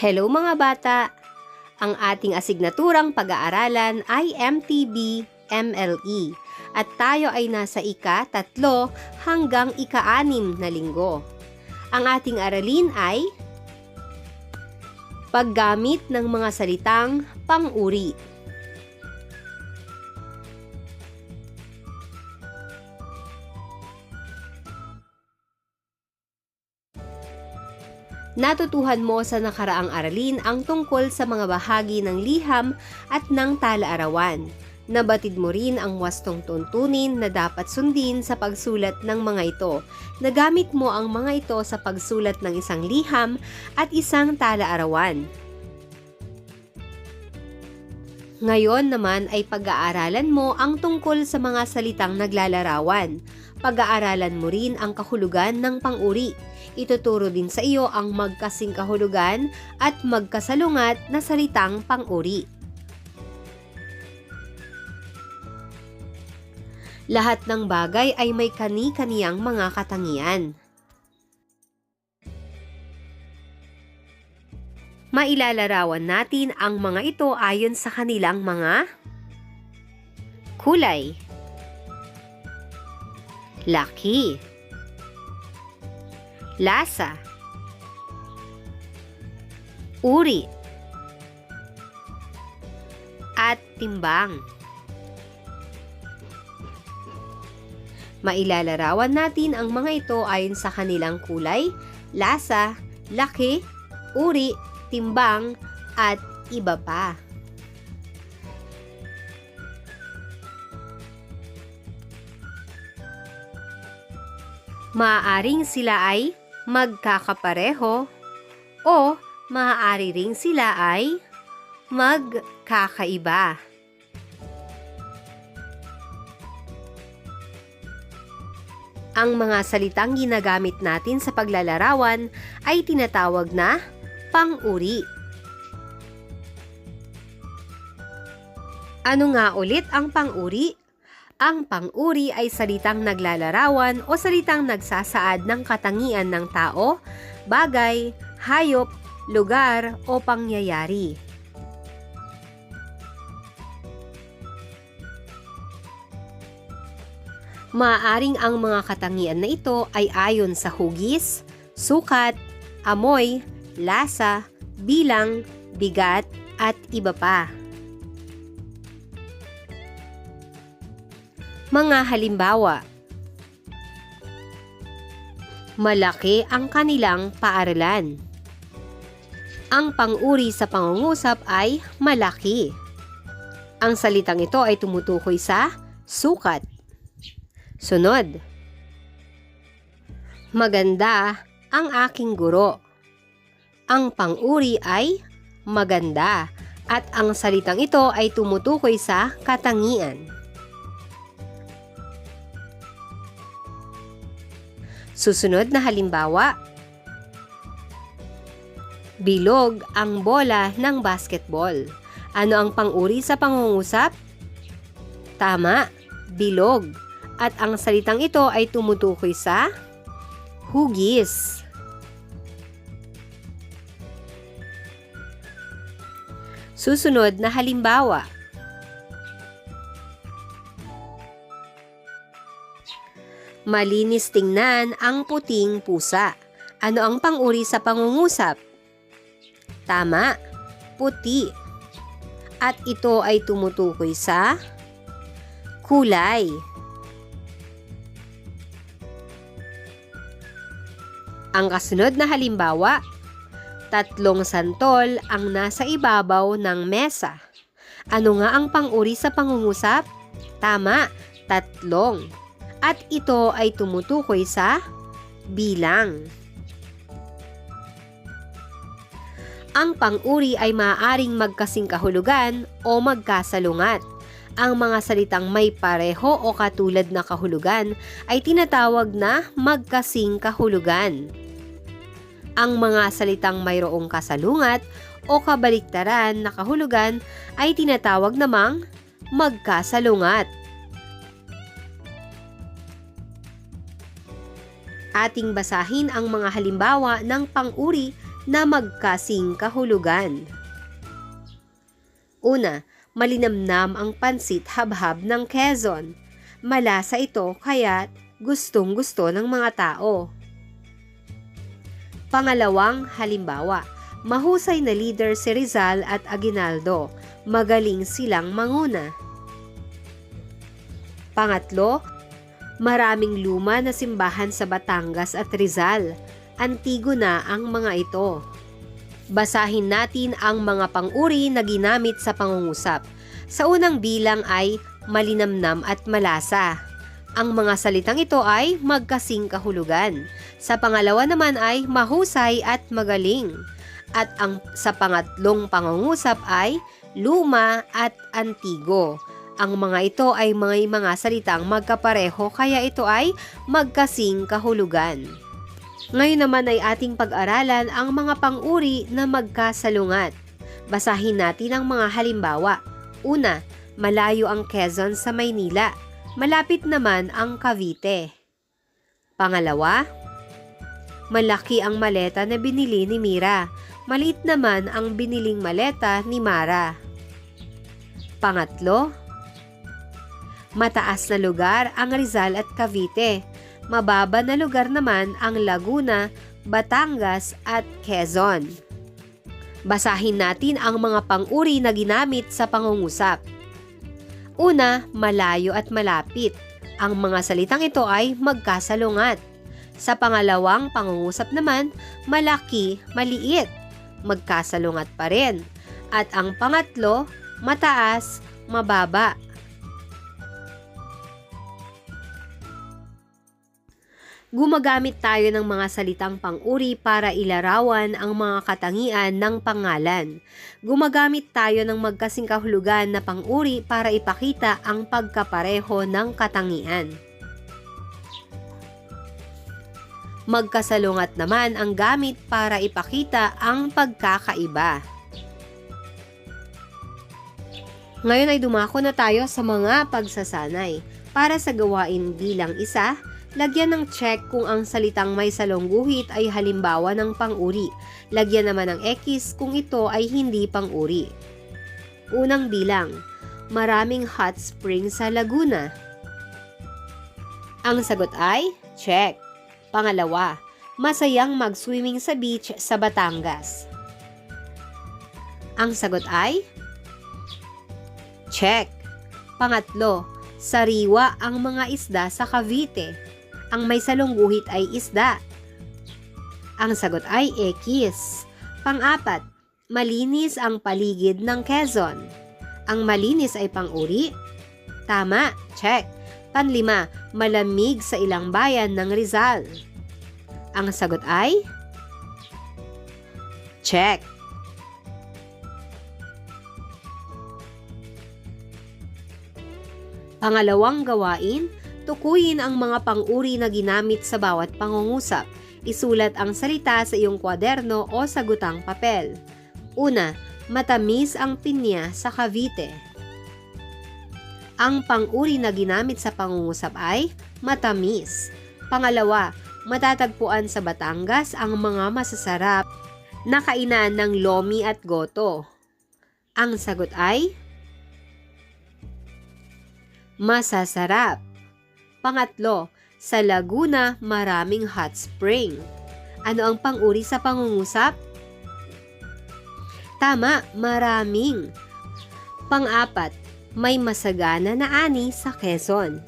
Hello mga bata! Ang ating asignaturang pag-aaralan ay MTB MLE at tayo ay nasa ika-3 hanggang ika-6 na linggo. Ang ating aralin ay paggamit ng mga salitang pang-uri. Natutuhan mo sa nakaraang aralin ang tungkol sa mga bahagi ng liham at ng tala-arawan. Nabatid mo rin ang wastong tuntunin na dapat sundin sa pagsulat ng mga ito. Nagamit mo ang mga ito sa pagsulat ng isang liham at isang tala-arawan. Ngayon naman ay pag-aaralan mo ang tungkol sa mga salitang naglalarawan. Pag-aaralan mo rin ang kahulugan ng pang-uri. Ituturo din sa iyo ang magkasing kahulugan at magkasalungat na salitang pang-uri. Lahat ng bagay ay may kani-kaniyang mga katangian. Mailalarawan natin ang mga ito ayon sa kanilang mga kulay, laki, lasa, uri, at timbang. Mailalarawan natin ang mga ito ayon sa kanilang kulay, lasa, laki, uri, timbang, at iba pa. Maaaring sila ay magkakapareho o maaari ring sila ay magkakaiba. Ang mga salitang ginagamit natin sa paglalarawan ay tinatawag na pang-uri. Ano nga ulit ang pang-uri? Ang pang-uri ay salitang naglalarawan o salitang nagsasaad ng katangian ng tao, bagay, hayop, lugar o pangyayari. Maaaring ang mga katangian na ito ay ayon sa hugis, sukat, amoy, lasa, bilang, bigat, at iba pa. Mga halimbawa: malaki ang kanilang paaralan. Ang pang-uri sa pangungusap ay malaki. Ang salitang ito ay tumutukoy sa sukat. Sunod: maganda ang aking guro. Ang pang-uri ay maganda at ang salitang ito ay tumutukoy sa katangian. Susunod na halimbawa: bilog ang bola ng basketball. Ano ang pang-uri sa pangungusap? Tama, bilog. At ang salitang ito ay tumutukoy sa hugis. Susunod na halimbawa: malinis tingnan ang puting pusa. Ano ang pang-uri sa pangungusap? Tama, puti. At ito ay tumutukoy sa kulay. Ang kasunod na halimbawa: 3 santol ang nasa ibabaw ng mesa. Ano nga ang pang-uri sa pangungusap? Tama, 3. At ito ay tumutukoy sa bilang. Ang pang-uri ay maaaring magkasing kahulugan o magkasalungat. Ang mga salitang may pareho o katulad na kahulugan ay tinatawag na magkasing kahulugan. Ang mga salitang mayroong kasalungat o kabaliktaran na kahulugan ay tinatawag namang magkasalungat. Ating basahin ang mga halimbawa ng pang-uri na magkasing kahulugan. Una, malinamnam ang pansit habhab ng Quezon. Malasa ito kaya't gustong-gusto ng mga tao. Pangalawang halimbawa, mahusay na leader si Rizal at Aguinaldo. Magaling silang manguna. Pangatlo, maraming luma na simbahan sa Batangas at Rizal. Antigo na ang mga ito. Basahin natin ang mga pang-uri na ginamit sa pangungusap. Sa unang bilang ay malinamnam at malasa. Ang mga salitang ito ay magkasing kahulugan. Sa pangalawa naman ay mahusay at magaling. At sa pangatlong pangungusap ay luma at antigo. Ang mga ito ay mga salitang magkapareho kaya ito ay magkasing kahulugan. Ngayon naman ay ating pag-aralan ang mga pang-uri na magkasalungat. Basahin natin ang mga halimbawa. Una, malayo ang Quezon sa Maynila. Malapit naman ang Cavite. Pangalawa, malaki ang maleta na binili ni Mira. Maliit naman ang biniling maleta ni Mara. Pangatlo, mataas na lugar ang Rizal at Cavite. Mababa na lugar naman ang Laguna, Batangas at Quezon. Basahin natin ang mga pang-uri na ginamit sa pangungusap. Una, malayo at malapit. Ang mga salitang ito ay magkasalungat. Sa pangalawang pangungusap naman, malaki, maliit. Magkasalungat pa rin. At ang pangatlo, mataas, mababa. Gumagamit tayo ng mga salitang pang-uri para ilarawan ang mga katangian ng pangalan. Gumagamit tayo ng magkasing kahulugan na pang-uri para ipakita ang pagkapareho ng katangian. Magkasalungat naman ang gamit para ipakita ang pagkakaiba. Ngayon ay dumako na tayo sa mga pagsasanay. Para sa gawain bilang isa, lagyan ng check kung ang salitang may salong guhit ay halimbawa ng pang-uri. Lagyan naman ng X kung ito ay hindi pang-uri. Unang bilang, maraming hot spring sa Laguna. Ang sagot ay check. Pangalawa, masayang mag-swimming sa beach sa Batangas. Ang sagot ay check. Pangatlo, sariwa ang mga isda sa Cavite. Ang may salong guhit ay isda. Ang sagot ay X. Pang-apat, malinis ang paligid ng Quezon. Ang malinis ay pang-uri? Tama, check. Panlima, malamig sa ilang bayan ng Rizal. Ang sagot ay check. Pangalawang gawain, tukuyin ang mga pang-uri na ginamit sa bawat pangungusap. Isulat ang salita sa iyong kwaderno o sagutang papel. Una, matamis ang pinya sa Cavite. Ang pang-uri na ginamit sa pangungusap ay matamis. Pangalawa, matatagpuan sa Batangas ang mga masasarap na kainan ng lomi at goto. Ang sagot ay masasarap. Pangatlo, sa Laguna maraming hot spring. Ano ang pang-uri sa pangungusap? Tama, maraming. Pang-apat, may masagana na ani sa Quezon.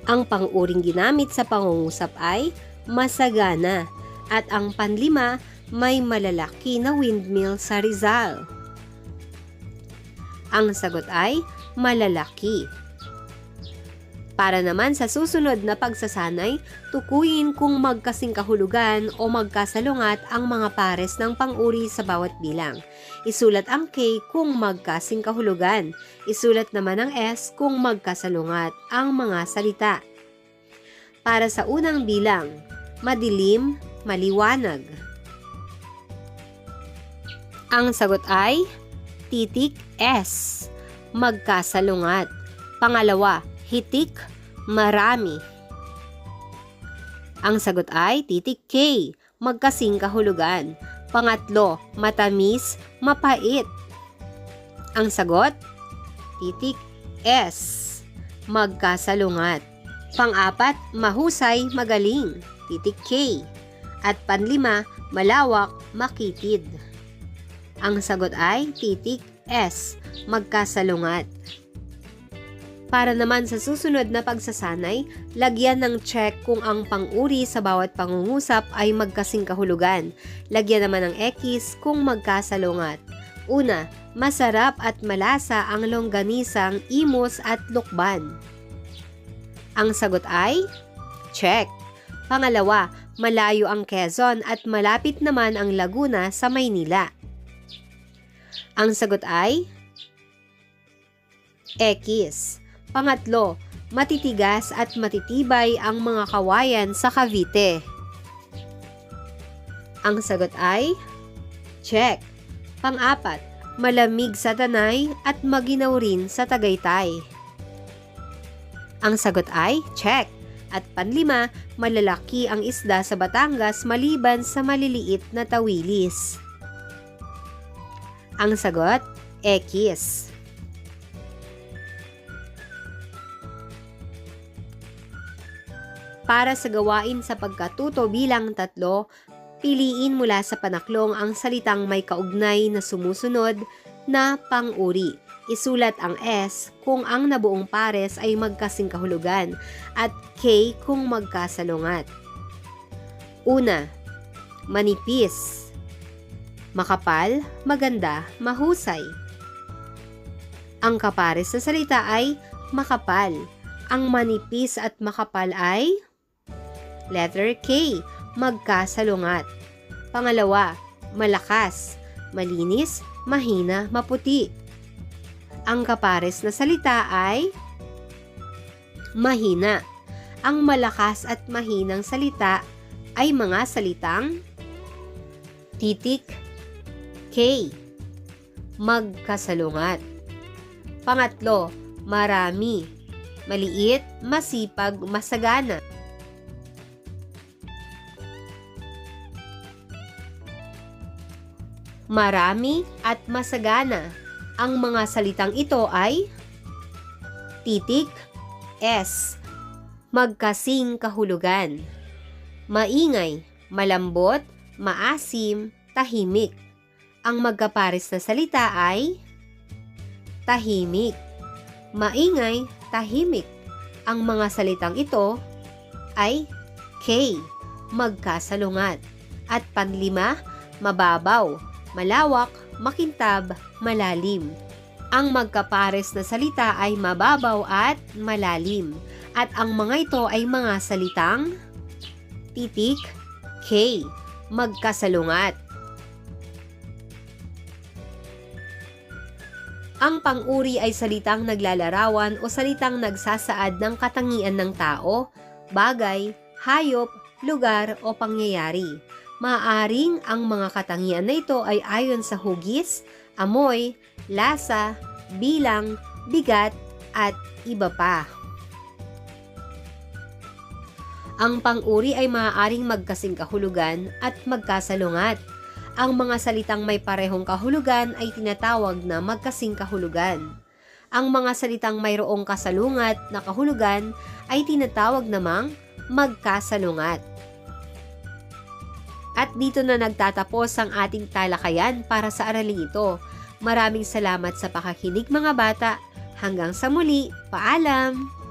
Ang pang-uring ginamit sa pangungusap ay masagana. At ang panlima, may malalaki na windmill sa Rizal. Ang sagot ay malalaki. Para naman sa susunod na pagsasanay, tukuyin kung magkasing kahulugan o magkasalungat ang mga pares ng pang-uri sa bawat bilang. Isulat ang K kung magkasing kahulugan. Isulat naman ang S kung magkasalungat ang mga salita. Para sa unang bilang, madilim, maliwanag. Ang sagot ay titik S, magkasalungat. Pangalawa, hitik, marami. Ang sagot ay titik K, magkasing kahulugan. Pangatlo, matamis, mapait. Ang sagot, titik S, magkasalungat. Pang-apat, mahusay, magaling, titik K. At panlima, malawak, makitid. Ang sagot ay titik S, magkasalungat. Para naman sa susunod na pagsasanay, lagyan ng check kung ang pang-uri sa bawat pangungusap ay magkasing kahulugan. Lagyan naman ng X kung magkasalungat. Una, masarap at malasa ang longganisang imus at lukban. Ang sagot ay check. Pangalawa, malayo ang Quezon at malapit naman ang Laguna sa Maynila. Ang sagot ay X. Pangatlo, matitigas at matitibay ang mga kawayan sa Cavite. Ang sagot ay check. Pang-apat, malamig sa Tanay at maginaw rin sa Tagaytay. Ang sagot ay check. At panlima, malalaki ang isda sa Batangas maliban sa maliliit na tawilis. Ang sagot, X. Para sa gawain sa pagkatuto bilang 3, piliin mula sa panaklong ang salitang may kaugnay na sumusunod na pang-uri. Isulat ang S kung ang nabuong pares ay magkasing kahulugan at K kung magkasalungat. Una, manipis, makapal, maganda, mahusay. Ang kapares sa salita ay makapal. Ang manipis at makapal ay letter K, magkasalungat. Pangalawa, malakas, malinis, mahina, maputi. Ang kapares na salita ay mahina. Ang malakas at mahinang salita ay mga salitang titik K, magkasalungat. Pangatlo, marami, maliit, masipag, masagana. Marami at masagana. Ang mga salitang ito ay titik S, magkasing kahulugan. Maingay, malambot, maasim, tahimik. Ang magkapares na salita ay tahimik. Maingay, tahimik. Ang mga salitang ito ay K, magkasalungat. At panlima, mababaw, malawak, makintab, malalim. Ang magkapares na salita ay mababaw at malalim. At ang mga ito ay mga salitang titik K, magkasalungat. Ang pang-uri ay salitang naglalarawan o salitang nagsasaad ng katangian ng tao, bagay, hayop, lugar o pangyayari. Maaaring ang mga katangian na ito ay ayon sa hugis, amoy, lasa, bilang, bigat, at iba pa. Ang pang-uri ay maaaring magkasing kahulugan at magkasalungat. Ang mga salitang may parehong kahulugan ay tinatawag na magkasing kahulugan. Ang mga salitang mayroong kasalungat na kahulugan ay tinatawag namang magkasalungat. At dito na nagtatapos ang ating talakayan para sa araling ito. Maraming salamat sa pakikinig mga bata. Hanggang sa muli, paalam!